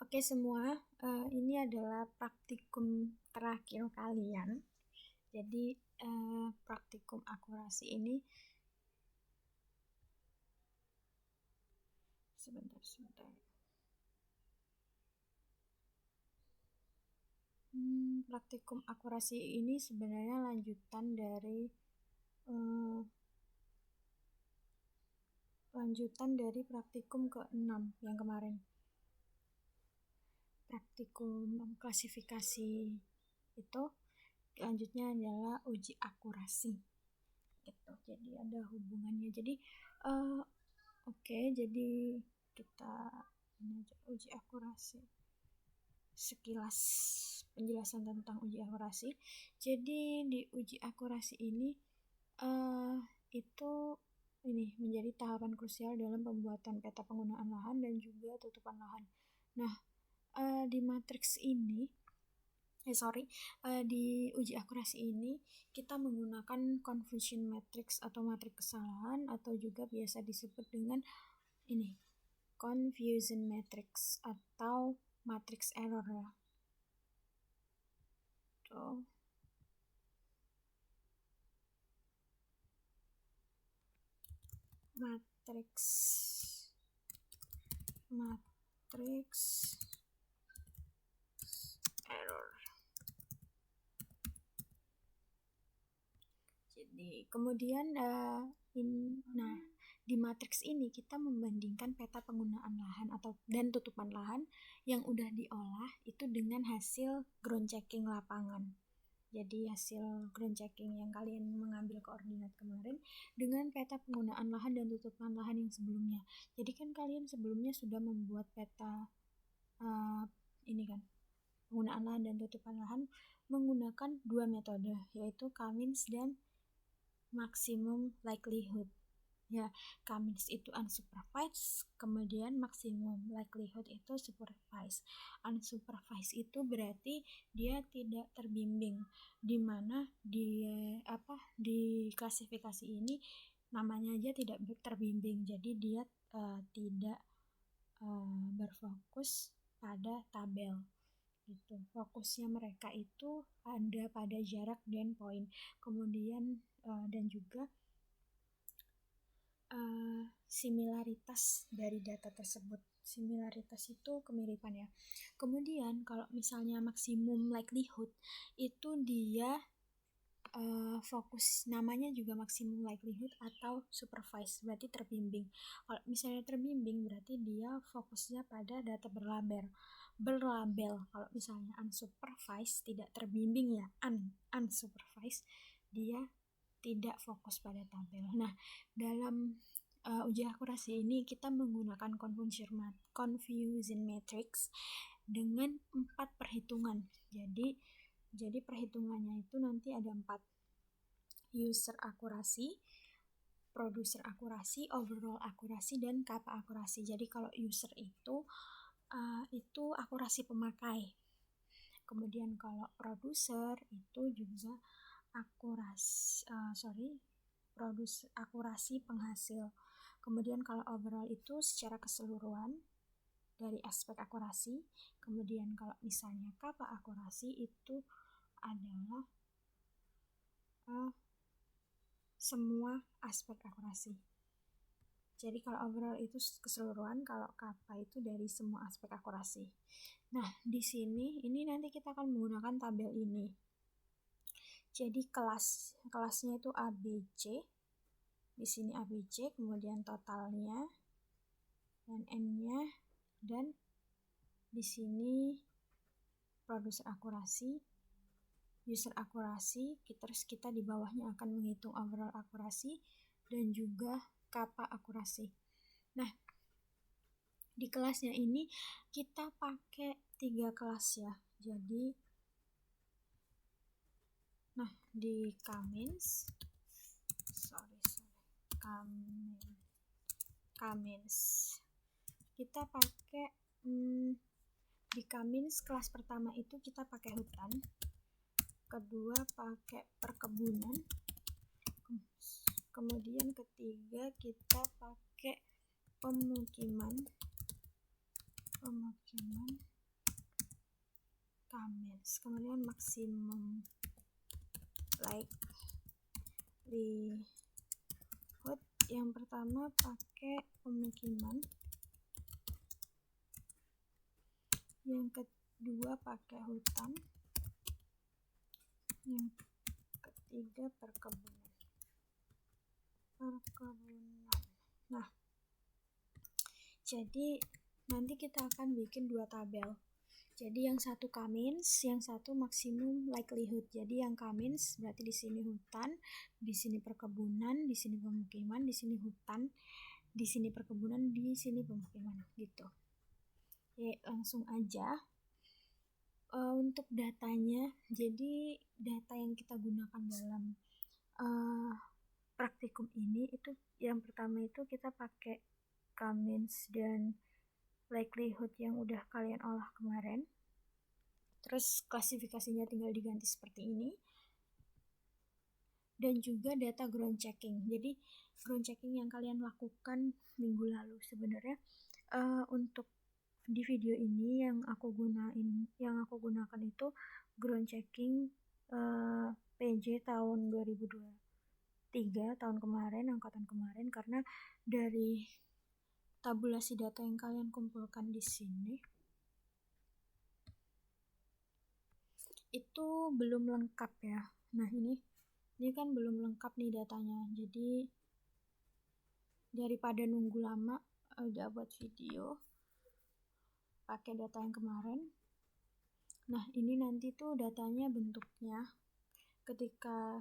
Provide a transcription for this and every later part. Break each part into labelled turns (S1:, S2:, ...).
S1: Oke semua, ini adalah praktikum terakhir kalian. Jadi praktikum akurasi ini sebentar. Praktikum akurasi ini sebenarnya lanjutan dari praktikum ke-6 yang kemarin. Praktikum klasifikasi itu lanjutnya adalah uji akurasi gitu. Jadi ada hubungannya. Jadi jadi kita ini aja uji akurasi. Sekilas penjelasan tentang uji akurasi. Jadi di uji akurasi ini itu menjadi tahapan krusial dalam pembuatan peta penggunaan lahan dan juga tutupan lahan. Nah, di matriks ini di uji akurasi ini kita menggunakan confusion matrix atau matriks kesalahan, atau juga biasa disebut dengan confusion matrix atau matriks error ya. Matriks error. Jadi kemudian di matriks ini kita membandingkan peta penggunaan lahan dan tutupan lahan yang udah diolah itu dengan hasil ground checking lapangan. Jadi hasil ground checking yang kalian mengambil koordinat kemarin dengan peta penggunaan lahan dan tutupan lahan yang sebelumnya. Jadi kan kalian sebelumnya sudah membuat peta penggunaan lahan dan tutupan lahan menggunakan dua metode, yaitu Cummins dan maximum likelihood. Ya, Cummins itu unsupervised, kemudian maximum likelihood itu supervised. Unsupervised itu berarti dia tidak terbimbing, di mana di klasifikasi ini namanya aja tidak terbimbing. Jadi dia tidak berfokus pada tabel gitu. Fokusnya mereka itu ada pada jarak dan poin. Kemudian dan juga similaritas dari data tersebut. Similaritas itu kemiripan ya. Kemudian kalau misalnya maximum likelihood itu dia fokus, namanya juga maximum likelihood atau supervised, berarti terbimbing. Kalau misalnya terbimbing berarti dia fokusnya pada data berlabel. Kalau misalnya unsupervised, tidak terbimbing ya, unsupervised, dia tidak fokus pada tabel. Nah, dalam uji akurasi ini kita menggunakan confusion matrix dengan 4 perhitungan. Jadi perhitungannya itu nanti ada 4. User akurasi, producer akurasi, overall akurasi, dan kappa akurasi. Jadi kalau user itu akurasi pemakai. Kemudian kalau producer itu juga akurasi penghasil. Kemudian kalau overall itu secara keseluruhan dari aspek akurasi. Kemudian kalau misalnya kappa akurasi itu adalah semua aspek akurasi. Jadi kalau overall itu keseluruhan, kalau kappa itu dari semua aspek akurasi. Nah, di sini ini nanti kita akan menggunakan tabel ini. Jadi kelasnya itu ABC. Di sini ABC, kemudian totalnya dan N-nya, dan di sini producer akurasi, user akurasi, terus kita di bawahnya akan menghitung overall akurasi dan juga kappa akurasi. Nah, di kelasnya ini kita pakai 3 kelas ya. Jadi di Cummins kita pakai di Cummins kelas pertama itu kita pakai hutan, kedua pakai perkebunan, kemudian ketiga kita pakai pemukiman, kemudian maksimum likelihood. Yang pertama pakai pemukiman, yang kedua pakai hutan, yang ketiga perkebunan. Nah, jadi nanti kita akan bikin 2 tabel. Jadi yang satu K-means, yang satu maksimum likelihood. Jadi yang K-means berarti di sini hutan, di sini perkebunan, di sini pemukiman, di sini hutan, di sini perkebunan, di sini pemukiman, gitu. Oke, langsung aja. Untuk datanya, jadi data yang kita gunakan dalam praktikum ini itu yang pertama itu kita pakai K-means dan likelihood yang udah kalian olah kemarin. Terus klasifikasinya tinggal diganti seperti ini. Dan juga data ground checking. Jadi ground checking yang kalian lakukan minggu lalu sebenarnya untuk di video ini yang aku gunakan itu ground checking PJ tahun 2023 tahun kemarin, angkatan kemarin, karena dari tabulasi data yang kalian kumpulkan di sini itu belum lengkap ya. Nah, ini kan belum lengkap nih datanya. Jadi daripada nunggu lama, udah buat video pakai data yang kemarin. Nah, ini nanti tuh datanya bentuknya ketika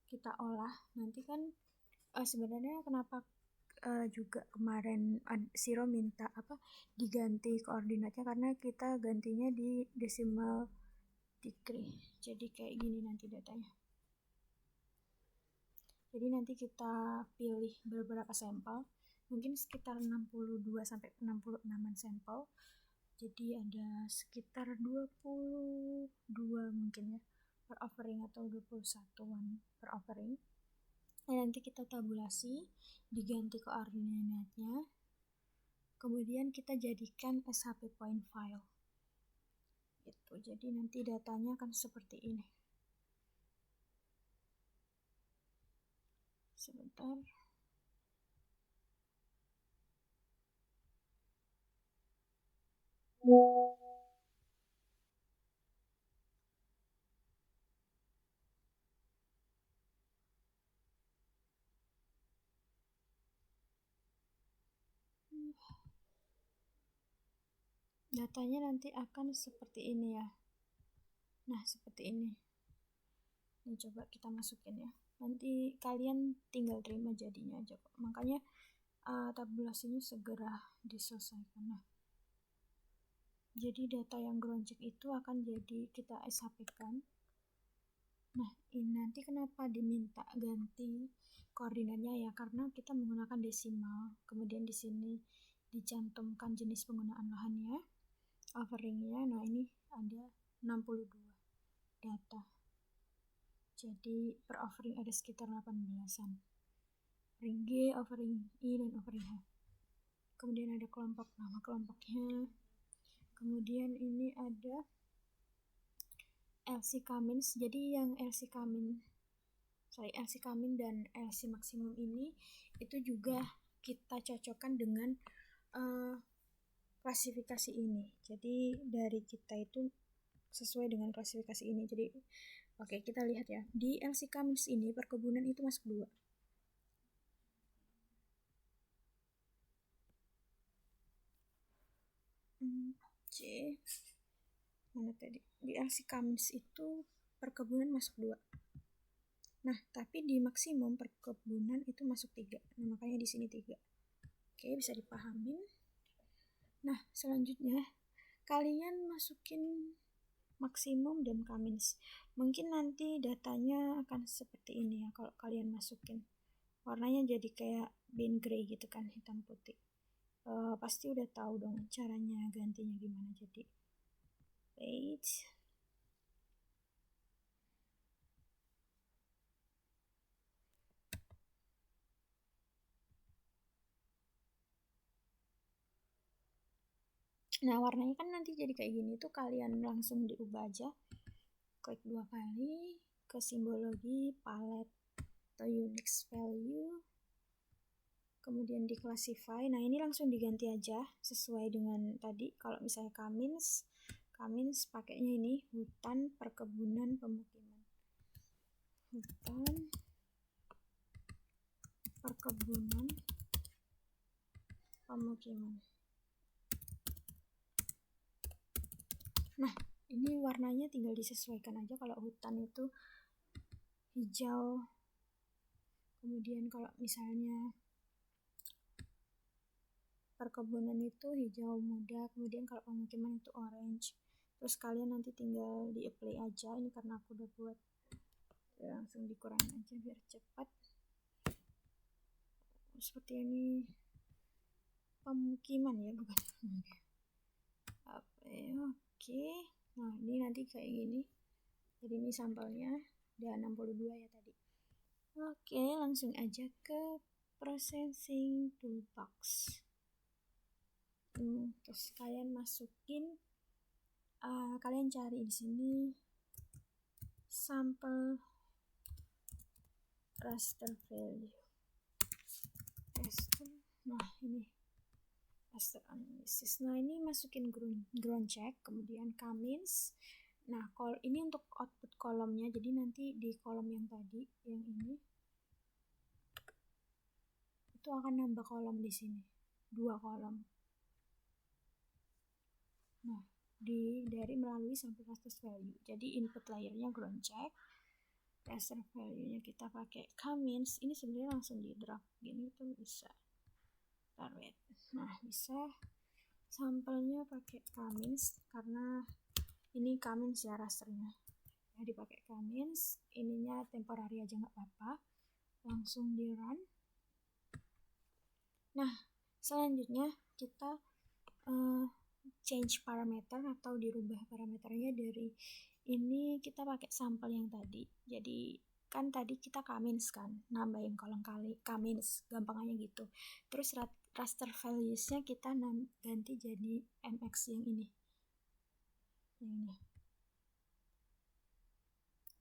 S1: kita olah nanti kan sebenarnya kenapa juga kemarin Siro minta diganti koordinatnya, karena kita gantinya di decimal degree. Jadi kayak gini nanti datanya. Jadi nanti kita pilih beberapa sampel, mungkin sekitar 62 sampai 66 sampel. Jadi ada sekitar 22 mungkin ya per offering atau 21-an per offering. Nah, nanti kita tabulasi, diganti koordinatnya, kemudian kita jadikan SHP point file gitu. Jadi nanti datanya akan seperti ini. Sebentar. Datanya nanti akan seperti ini ya. Nah, seperti ini. Ini coba kita masukin ya. Nanti kalian tinggal terima jadinya aja kok. Makanya tabulasinya segera diselesaikan. Nah, jadi data yang ground check itu akan jadi kita SHP-kan. Nah, ini nanti kenapa diminta ganti koordinatnya ya? Karena kita menggunakan desimal. Kemudian di sini dicantumkan jenis penggunaan lahannya, offeringnya. Nah, ini ada 62 data. Jadi per offering ada sekitar 18-an. Offering G, offering I, dan offering H. Kemudian ada kelompok, nama kelompoknya. Kemudian ini ada LC K-means. Jadi yang LC K-min dan LC maksimum ini itu juga kita cocokkan dengan klasifikasi ini. Jadi dari kita itu sesuai dengan klasifikasi ini. Jadi oke, kita lihat ya. Di LC K-means ini perkebunan itu masuk 2. C. Mana tadi? Di LC K-means itu perkebunan masuk 2. Nah, tapi di maksimum perkebunan itu masuk 3. Nah, makanya di sini 3. Oke, bisa dipahamin. Nah, selanjutnya kalian masukin maksimum dan K-means. Mungkin nanti datanya akan seperti ini ya kalau kalian masukin. Warnanya jadi kayak bean gray gitu kan, hitam putih. Pasti udah tahu dong caranya gantinya gimana. Jadi wait. Nah warnanya kan nanti jadi kayak gini tuh, kalian langsung diubah aja, klik 2 kali ke simbologi, palette atau unique value, kemudian di classify. Nah ini langsung diganti aja sesuai dengan tadi. Kalau misalnya Kamins pakainya ini hutan, perkebunan, pemukiman. Hutan, perkebunan, pemukiman. Nah ini warnanya tinggal disesuaikan aja. Kalau hutan itu hijau, kemudian kalau misalnya perkebunan itu hijau muda, kemudian kalau pemukiman itu orange. Terus kalian nanti tinggal di apply aja. Ini karena aku udah buat, langsung dikurangin aja biar cepat. Seperti ini, pemukiman ya, bukan. Oke. Nah ini nanti kayak gini. Jadi ini sampelnya udah 62 ya tadi. Oke, langsung aja ke processing toolbox. Terus kalian masukin, kalian cari di sini sampel raster value. Nah ini raster analysis. Nah ini masukin ground check, kemudian Kamins. Nah ini untuk output kolomnya, jadi nanti di kolom yang tadi, yang ini itu akan nambah kolom di sini, 2 kolom. Nah dari melalui sampel raster value. Jadi input layernya ground check, raster value-nya kita pakai Kamins. Ini sebenarnya langsung di drag gini tuh bisa. Nah bisa sampelnya pakai Kamins karena ini Kamins ya rasternya. Jadi pakai Kamins, ininya temporary aja nggak apa-apa. Langsung di run. Nah selanjutnya kita change parameter atau dirubah parameternya. Dari ini kita pakai sampel yang tadi. Jadi kan tadi kita Kamins kan, nambahin kolom kali Kamins, gampangannya gitu. Terus raster values-nya kita ganti jadi MX yang ini.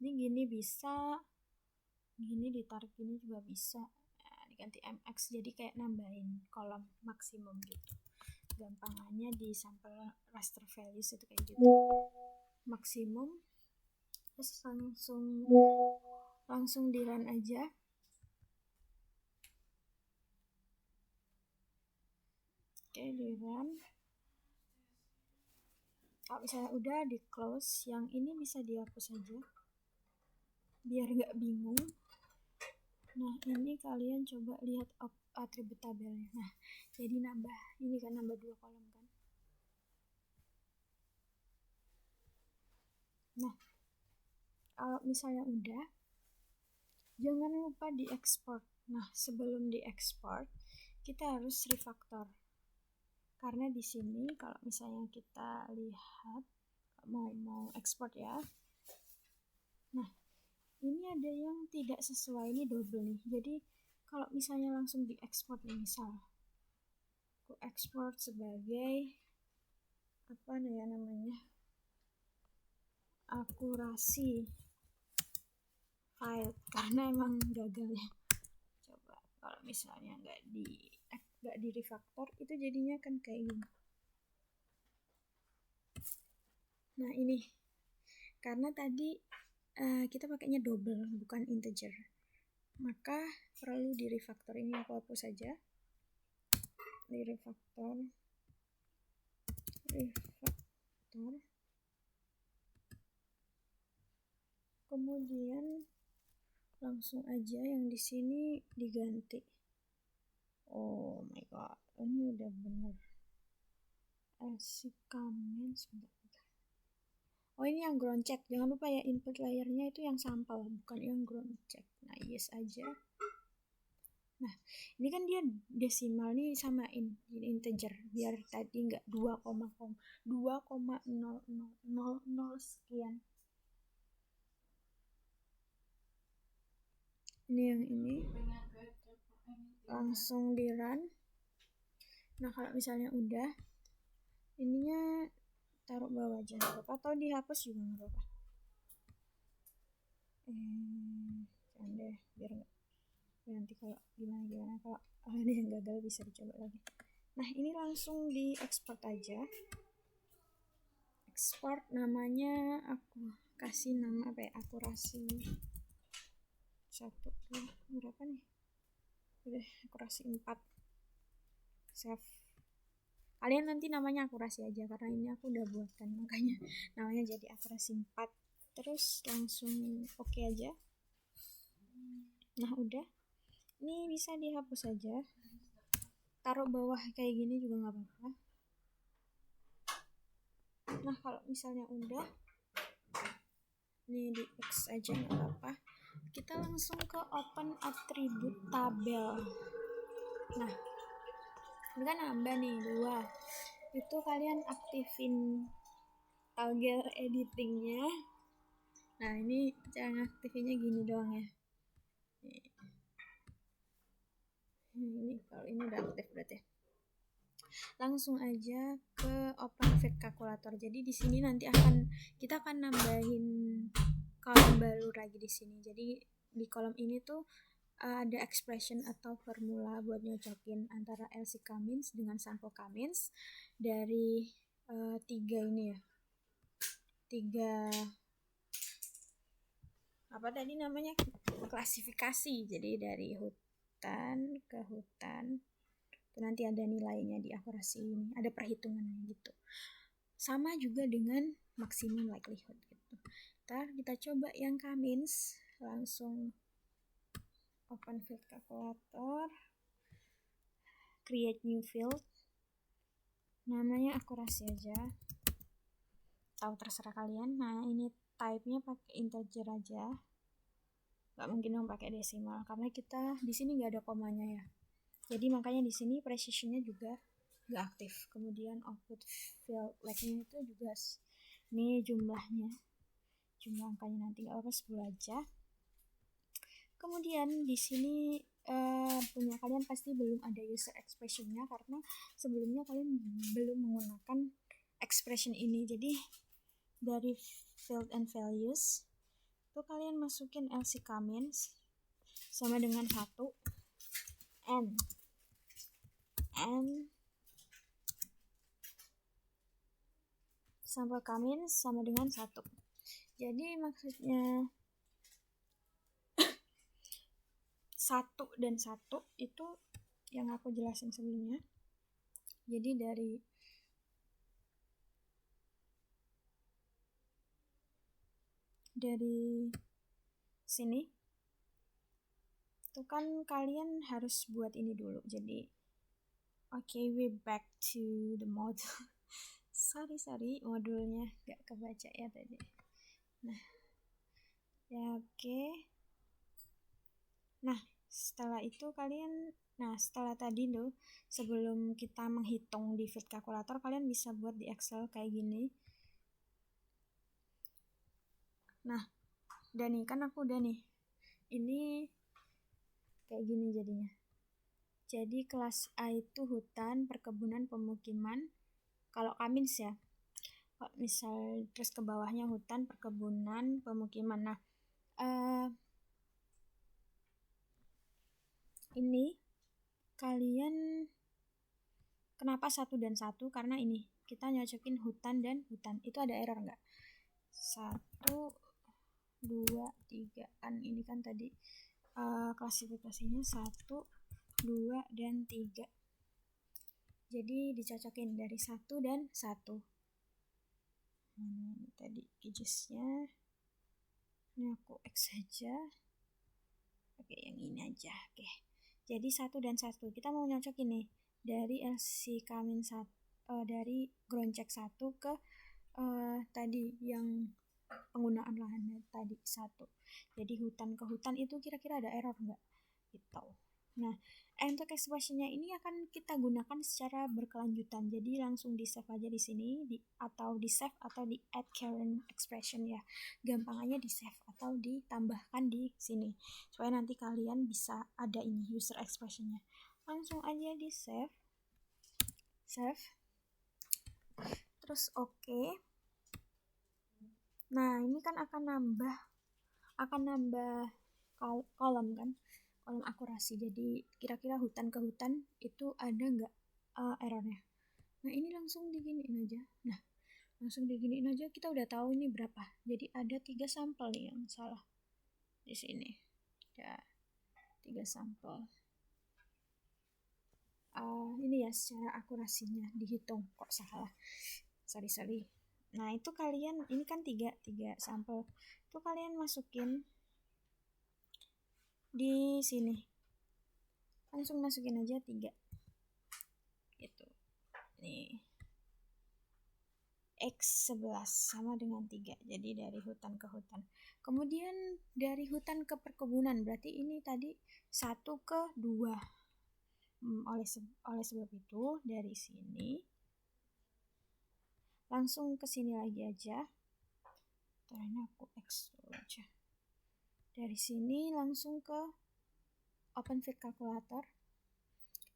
S1: Ini gini bisa, gini ditarik gini juga bisa. Nah, diganti MX jadi kayak nambahin kolom maksimum gitu. Gampangannya di sampel raster values itu kayak gitu. Maksimum. Terus langsung di run aja. Oke, di run. Kalau misalnya udah di close, yang ini bisa dihapus aja biar nggak bingung. Nah ini kalian coba lihat atribut tabelnya. Nah jadi nambah ini kan, nambah 2 kolom kan. Nah kalau misalnya udah, jangan lupa diekspor. Nah sebelum diekspor kita harus refactor, karena di sini kalau misalnya kita lihat mau ekspor ya. Nah ini ada yang tidak sesuai, ini double nih. Jadi kalau misalnya langsung diekspor nih, misal aku ekspor sebagai apa ya namanya, akurasi file, karena emang gagal ya. Coba kalau misalnya nggak di refactor, itu jadinya kan kayak gini. Nah ini karena tadi kita pakainya double bukan integer, maka perlu di refactor. Ini aku hapus saja, di refactor. Kemudian langsung aja yang di sini diganti. Oh my god, ini udah bener. Asik Kamins. Oh ini yang ground check, jangan lupa ya, input layernya itu yang sampel bukan yang ground check. Nah yes aja. Nah ini kan dia desimal nih, samain jadi integer biar tadi nggak 2,0000 sekian. Ini yang ini langsung di run. Nah kalau misalnya udah, ininya taruh bawah aja nggak apa-apa, atau dihapus juga nggak apa-apa. Jangan deh, biar nggak nanti kalau gimana kalau ada yang gagal bisa dicoba lagi. Nah, ini langsung diekspor aja. Export namanya aku kasih nama apa ya, akurasi 1 berapa nih, udah akurasi 4. Save. Kalian nanti namanya akurasi aja karena ini aku udah buatkan, makanya namanya jadi akurasi 4. Terus langsung oke aja. Nah, udah, ini bisa dihapus aja, taruh bawah kayak gini juga nggak apa-apa. Nah, kalau misalnya udah, ini di X aja nggak apa-apa. Kita langsung ke open atribut tabel. Nah, ini kan nambah nih 2. Itu kalian aktifin toggle editingnya. Nah, ini cara aktifinnya gini doang ya. Ini kalau ini udah aktif berarti. Langsung aja ke open fit calculator. Jadi di sini nanti kita akan nambahin kolom baru lagi di sini. Jadi di kolom ini tuh ada expression atau formula buat nyocokin antara LC Cummins dengan sampel Cummins dari 3 ini ya. 3 apa tadi namanya, klasifikasi. Jadi dari hutan ke hutan itu nanti ada nilainya di akurasi ini, ada perhitungannya gitu. Sama juga dengan maximum likelihood gitu. Ntar kita coba yang Cummins, langsung open field calculator, create new field, namanya akurasi aja, atau terserah kalian. Nah, ini type-nya pakai integer aja, nggak mungkin dong pakai desimal karena kita di sini nggak ada komanya ya. Jadi makanya di sini precision-nya juga nggak aktif. Kemudian output field like-nya itu juga ini jumlah angkanya nanti nggak apa-apa, 10 aja. Kemudian di sini punya kalian pasti belum ada user expression-nya karena sebelumnya kalian belum menggunakan expression ini. Jadi dari field and values itu kalian masukin LC Cummins sama dengan 1, and sampel Cummins sama dengan 1. Jadi maksudnya 1 dan 1 itu yang aku jelasin sebelumnya. Jadi dari sini itu kan kalian harus buat ini dulu. Jadi we back to the module. sorry modulnya gak kebaca ya tadi. Nah ya, Nah setelah itu setelah tadi tuh, sebelum kita menghitung di field calculator, kalian bisa buat di Excel kayak gini. Nah udah nih, kan aku udah nih, ini kayak gini jadinya. Jadi kelas A itu hutan, perkebunan, pemukiman. Kalau Cummins ya, misal terus ke bawahnya hutan, perkebunan, pemukiman. Nah ini kalian kenapa 1 dan 1? Karena ini kita nyocokin hutan dan hutan. Itu ada error nggak? 1, 2, 3 kan ini kan tadi klasifikasinya 1, 2, dan 3. Jadi dicocokin dari 1 dan 1. Ini tadi pagesnya. Ini aku X saja. Oke, yang ini aja. Oke. Jadi 1 dan 1. Kita mau nyocokin nih dari LC Cummins 1, dari ground check 1 ke tadi yang penggunaan lahannya tadi 1. Jadi hutan ke hutan itu kira-kira ada error nggak? Gitu. Nah, untuk expression-nya ini akan kita gunakan secara berkelanjutan. Jadi langsung di save aja di sini, atau di save atau di add current expression ya. Gampangannya di save atau ditambahkan di sini supaya nanti kalian bisa ada ini user expression-nya. Langsung aja di save. terus oke. Nah, ini kan akan nambah kolom kan, kolom akurasi. Jadi kira-kira hutan ke hutan itu ada nggak errornya. Nah, ini langsung diginiin aja. Nah, langsung diginiin aja, kita udah tahu ini berapa. Jadi ada 3 sampel nih yang salah di sini. Ya, 3 sampel. Ini ya secara akurasinya dihitung, kok salah. Sorry. Nah, itu kalian, ini kan 3 sampel. Itu kalian masukin di sini. Langsung masukin aja 3. Gitu. Nih. X11 sama dengan 3. Jadi dari hutan ke hutan. Kemudian dari hutan ke perkebunan, berarti ini tadi 1 ke 2. Oleh sebab itu dari sini langsung ke sini lagi aja. Caranya aku X dulu aja. Dari sini langsung ke OpenFit Calculator.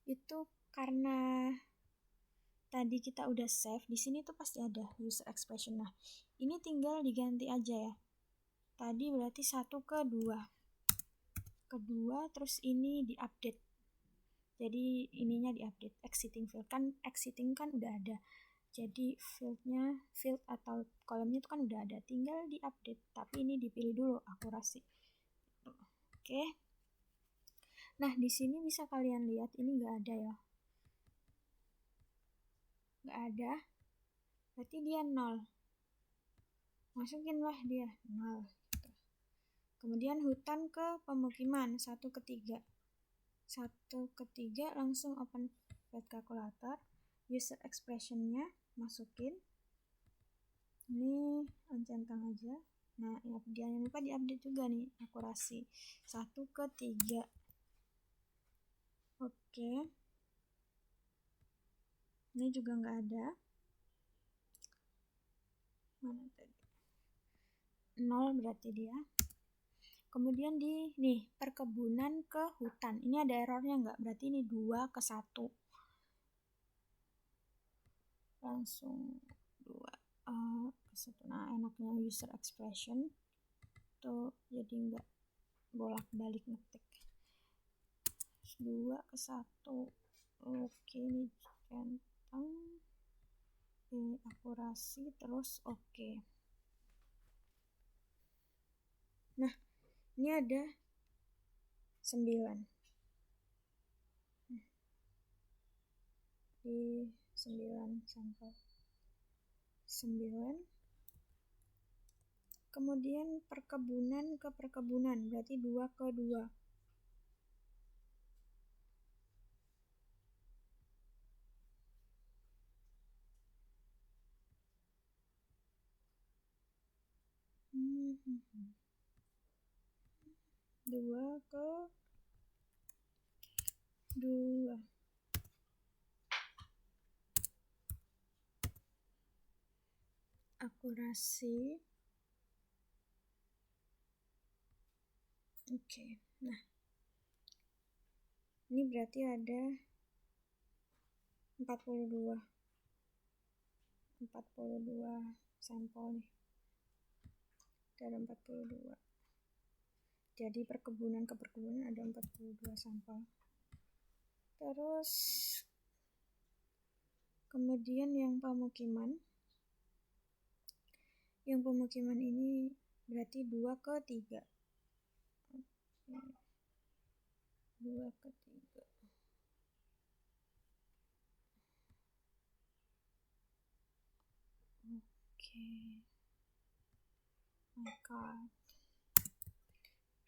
S1: Itu karena tadi kita udah save, di sini tuh pasti ada user expression. Nah, ini tinggal diganti aja ya. Tadi berarti 1 ke 2. Kedua, terus ini diupdate. Jadi ininya diupdate, exiting field kan, exiting kan udah ada. Jadi field atau kolomnya itu kan udah ada, tinggal diupdate. Tapi ini dipilih dulu akurasi. Oke. Nah, di sini bisa kalian lihat ini nggak ada ya. Nggak ada. Berarti dia 0. Masukinlah dia 0. Kemudian hutan ke pemukiman 1 ke 3. 1 ke 3 langsung open Fed Calculator, user expressionnya masukin, ini centang aja. Nah, jangan lupa diupdate juga nih akurasi 1 ke 3. Oke, ini juga nggak ada. Mana tadi? 0 berarti dia. Kemudian di nih perkebunan ke hutan, ini ada errornya nggak? Berarti ini 2 ke 1. Langsung 2 ke 1. Nah, enaknya user expression tuh jadi nggak bolak-balik ngetik. 2 ke 1. Oke, ini centang, ini akurasi, terus oke. Nah, ini ada 9. Di 9 sampel. 9. Kemudian perkebunan ke perkebunan, berarti 2 ke 2. Dua ke 2. Akurasi. Oke. Nah, ini berarti ada 42 sampel nih. Ada 42. Jadi perkebunan ke perkebunan ada 42 sampel. Terus kemudian yang pemukiman. Yang pemukiman ini berarti 2 ke 3. 2 ke 3. Oke. Maka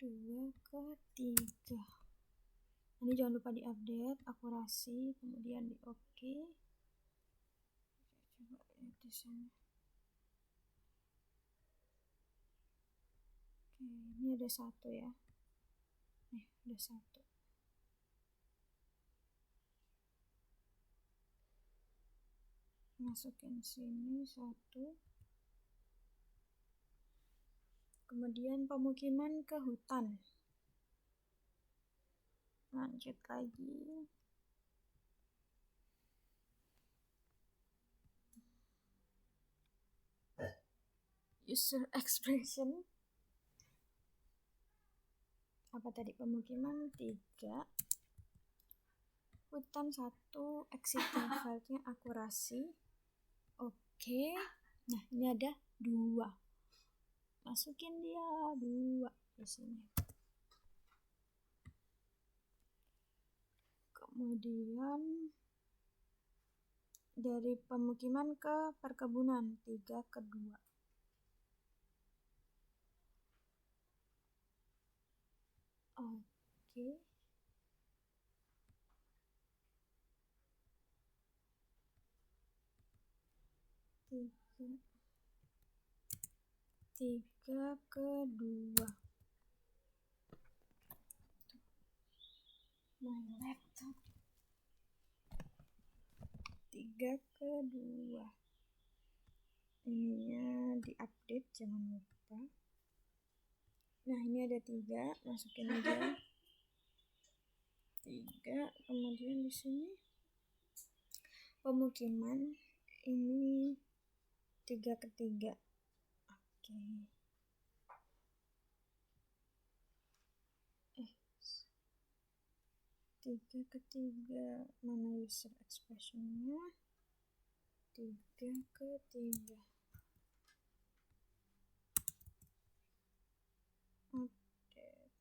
S1: 2 ke 3. Ini jangan lupa diupdate akurasi, kemudian di oke. Coba lihat di sana. Oke, ini ada 1 ya. Nih, ada 1. Masukin sini 1. Kemudian pemukiman ke hutan. Lanjut lagi. user expression apa tadi, pemukiman 3, hutan 1, exiting file-nya akurasi. Oke. Nah, ini ada 2. Masukin dia 2 di sini. Kemudian dari pemukiman ke perkebunan 3 ke 2. Oke. Tiga ke 2. My laptop. 3 ke 2. Ininya diupdate, jangan lupa. Nah, ini ada 3, masukin aja 3. Kemudian di sini pemukiman ini 3 ke 3. Oke. 3 ke 3, mana user expression-nya? 3 ke 3. Update.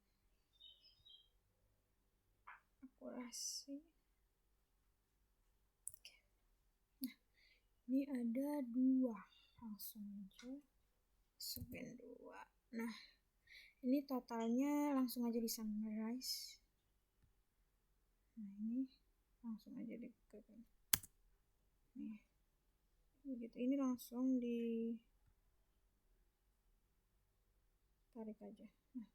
S1: Akurasi. Oke. Nah, ini ada 2. Langsung aja masukin 2. Nah, ini totalnya langsung aja di summarize. Nah, ini langsung aja dibuka. Nih. Begitu, ini langsung ditarik aja. Nah,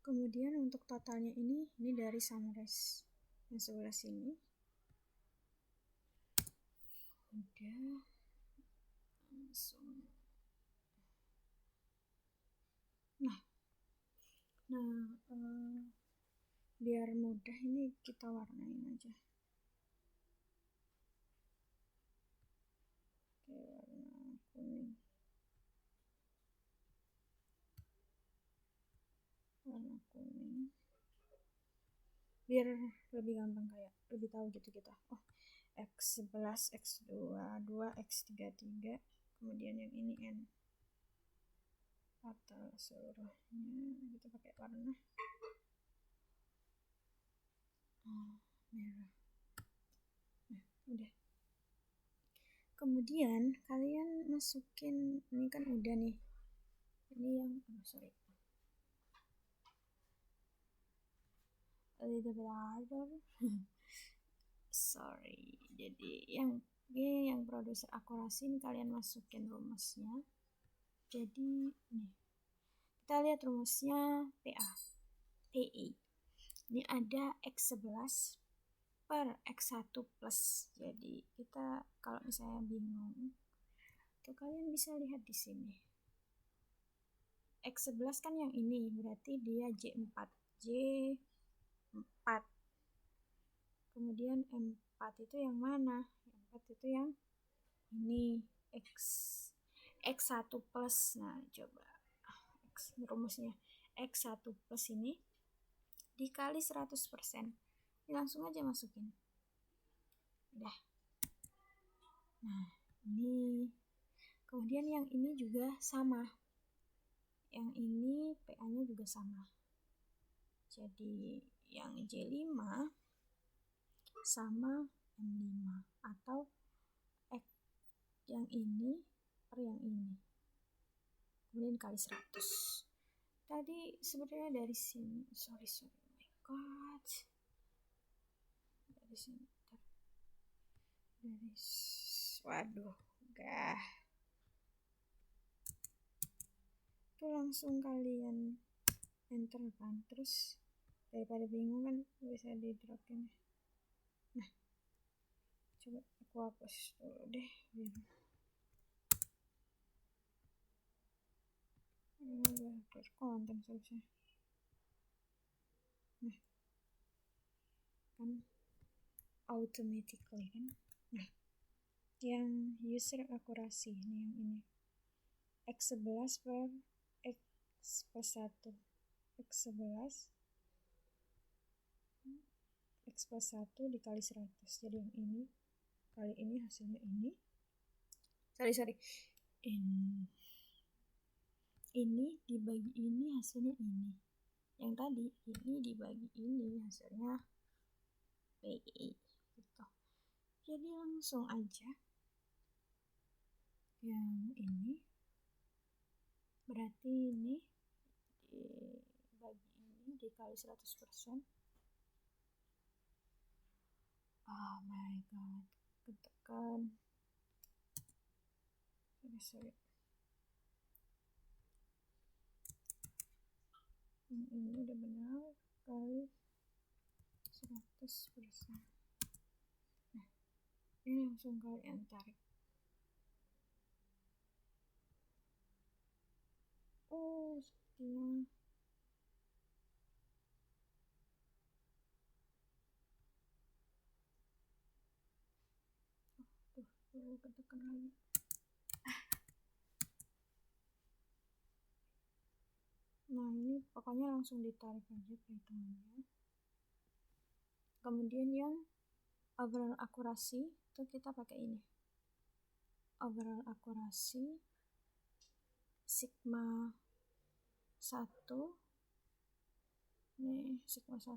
S1: kemudian untuk totalnya ini dari summarize yang sebelah sini. Udah langsung. Nah, biar mudah ini kita warnain aja. Oke, warna kuning. Warna kuning. Biar lebih gampang, kayak lebih tahu gitu kita. Oh, X11, X22, X33, kemudian yang ini N. Total seluruhnya kita pakai warna merah. Nah, udah. Kemudian kalian masukin, ini kan udah nih. Ini yang a little bit harder. Sorry. Jadi yang produser akurasi ini kalian masukin rumusnya. Jadi nih, kita lihat rumusnya PI. Ini ada X11 per X1 plus. Jadi kita kalau misalnya bingung, tuh kalian bisa lihat di sini. X11 kan yang ini, berarti dia J4. Kemudian M4 itu yang mana? M4 itu yang ini, X1 plus. Nah, coba rumusnya X1 plus ini dikali 100%. Langsung aja masukin. Udah. Nah, ini. Kemudian yang ini juga sama. Yang ini PA-nya juga sama. Jadi yang J5 sama M5 atau yang ini per yang ini. Kemudian kali 100. Tadi sebenarnya dari sini. Sorry. Oh my god. Dari sini. Waduh, gah. Itu langsung kalian enter kan. Terus daripada bingung kan bisa di dropin. Nah, coba aku hapus dulu deh. Udah konten selesai. Nah, kan automatically kan. Nah, yang user akurasi nih, yang ini x11 per x plus 1, x11 x plus 1 dikali 100. Jadi yang ini kali ini hasilnya ini. Ini dibagi ini hasilnya ini. Yang tadi ini dibagi ini hasilnya B. Gitu. Jadi langsung aja yang ini berarti ini dibagi ini dikali 100%. Oh my god, ketekan. Sorry. Ini udah benar kali 100%. Nah, ini langsung kalian tarik. Oh, sepertinya perlu ketekan lagi. Nah, ini pokoknya langsung ditarik aja perhitungannya. Kemudian yang overall akurasi itu kita pakai ini. Overall akurasi sigma 1. Nih, sigma 1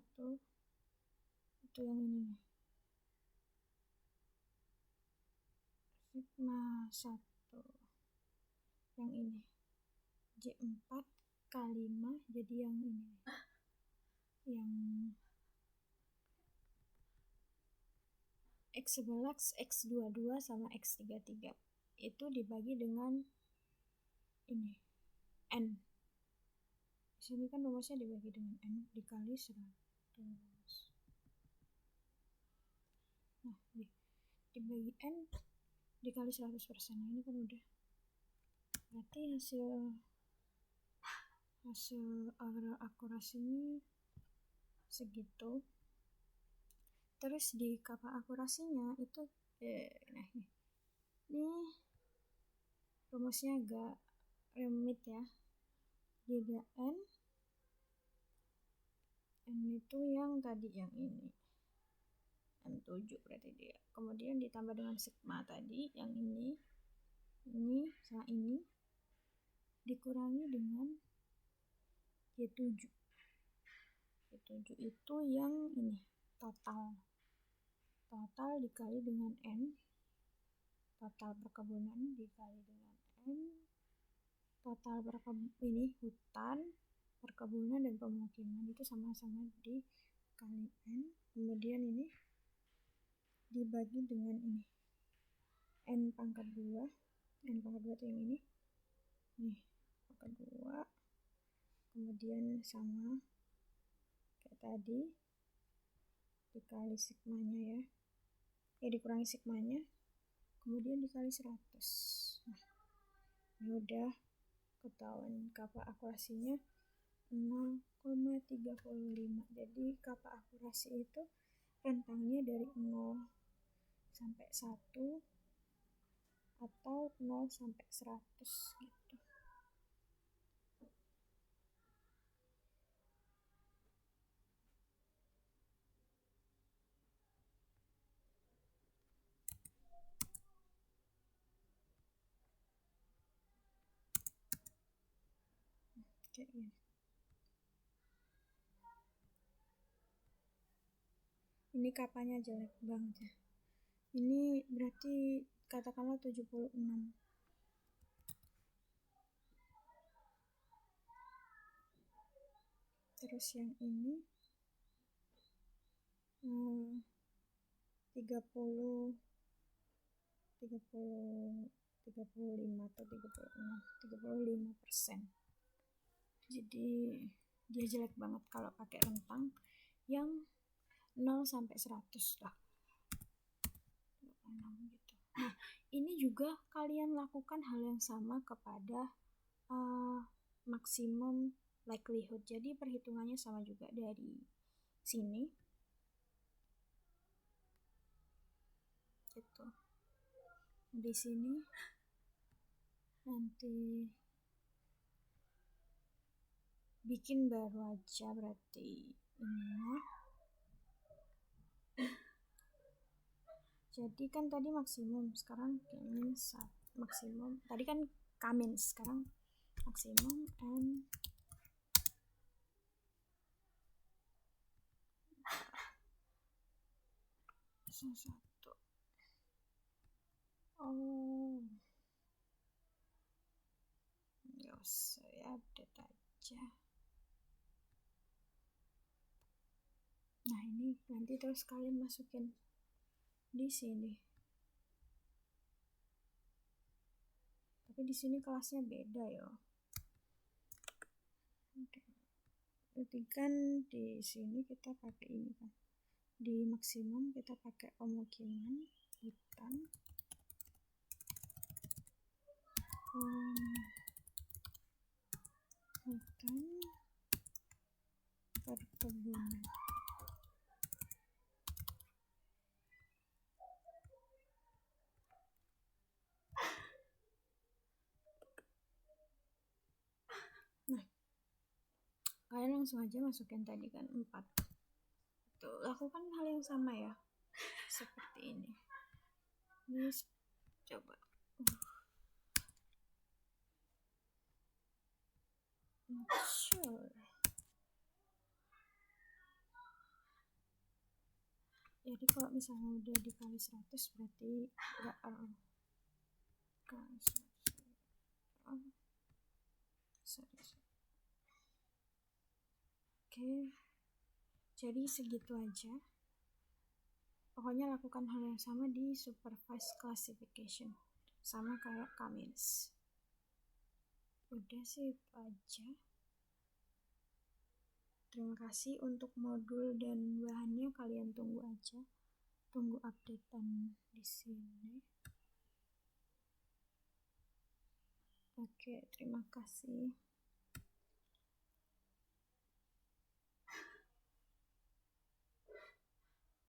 S1: itu yang ini nih. Sigma 1 yang ini. J4 K5 jadi yang ini. Yang X11, X22 sama X33 itu dibagi dengan ini N. Di sini kan rumusnya dibagi dengan N dikali 100. Nah, dibagi N dikali 100%. Nah, ini kan udah. Berarti hasil overall akurasinya segitu. Terus di kappa akurasinya itu nah ini rumusnya agak rumit ya. Jadi N itu yang tadi yang ini N7 berarti dia. Kemudian ditambah dengan sigma tadi yang ini sama ini dikurangi dengan Y7. Y7 itu yang ini total dikali dengan N, total perkebunan dikali dengan N, total ini hutan, perkebunan dan pemukiman itu sama-sama dikali N. Kemudian ini dibagi dengan ini N pangkat 2. N pangkat 2 itu yang ini nih pangkat 2. Kemudian sama kayak tadi dikali sigmanya ya dikurangi sigmanya, kemudian dikali 100. Nah, ini udah ketahuan kappa akurasinya 0,35. Jadi kappa akurasi itu rentangnya dari 0 sampai 1 atau 0 sampai 100 gitu. Kayak gini. Ini kapanya jelek banget ya. Ini berarti katakanlah 76. Terus yang ini 35 atau 35%. Jadi dia jelek banget kalau pakai rentang yang 0 sampai 100 lah. Gitu. Nah, ini juga kalian lakukan hal yang sama kepada maksimum likelihood. Jadi perhitungannya sama juga dari sini. Gitu. Di sini nanti bikin baru aja berarti ini. Jadi kan tadi maksimum, sekarang min maksimum. Tadi kan kamin, sekarang maksimum and satu. Oh, nggak usah ya, update aja. Nah ini nanti terus kalian masukin di sini. Tapi di sini kelasnya beda ya. Berarti kan di sini kita pakai ini kan. Di maksimum kita pakai pemukiman hutan. Hutan perkebunan. Nah, kalian langsung aja masukin tadi kan 4. Tuh, lakukan hal yang sama ya. Seperti ini. Ini coba. Not sure. Jadi kalau misalnya udah dikali 100 berarti enggak Oke. Jadi segitu aja. Pokoknya lakukan hal yang sama di supervised classification. Sama kayak Cummins. Udah sih itu aja. Terima kasih untuk modul dan bahannya, kalian tunggu aja. Tunggu updatean di sini. Oke, terima kasih.